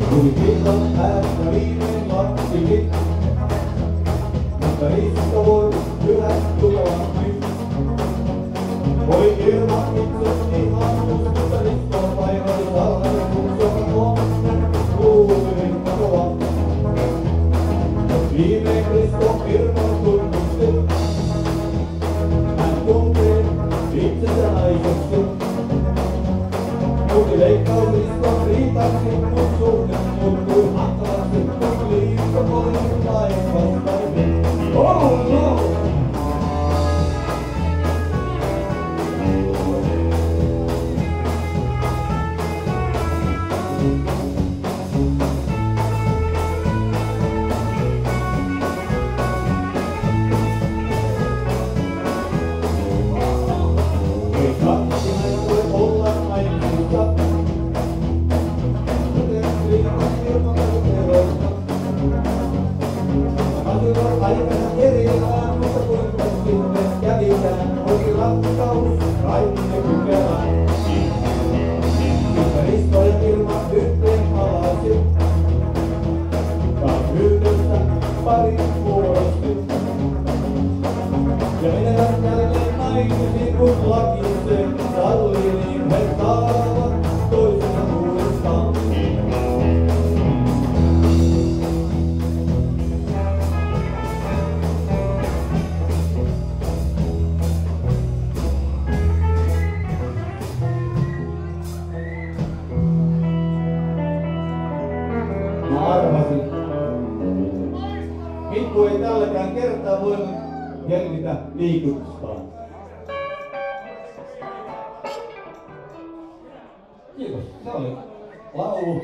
Tuli illan päästä viimein lapsikin, mutta niistä voi yhä tulla nyt. Voi ilman itse ihan musta ristoa paikalla valtaisuus, joka on luulinen katoa. Viimein Kriston firman tunnusti, hän tuntee itsensä naiseksi. Muuti leikkaus Kriston riitaksi, mut suhde muuttui hankalaksi, kun liitto oli lain vastainen. Oh no! Ei kannatti näin voi olla naimisissa. Aikana erillään, mutta kuinka sitten kävikään, oli rakkaus, kaikki pykälään. Ympäristöjä ilman yhteen palasi, vaan yhdessä pari muodosti. Ja menevät jälleen naimisiin, kun laki sen sallii, niin he saavat toisensa uudestaan. Mä arvasin. Mikko ei tälläkään kertaa voinut jälkitä liikuttaa. Kiitos. Se oli laulu.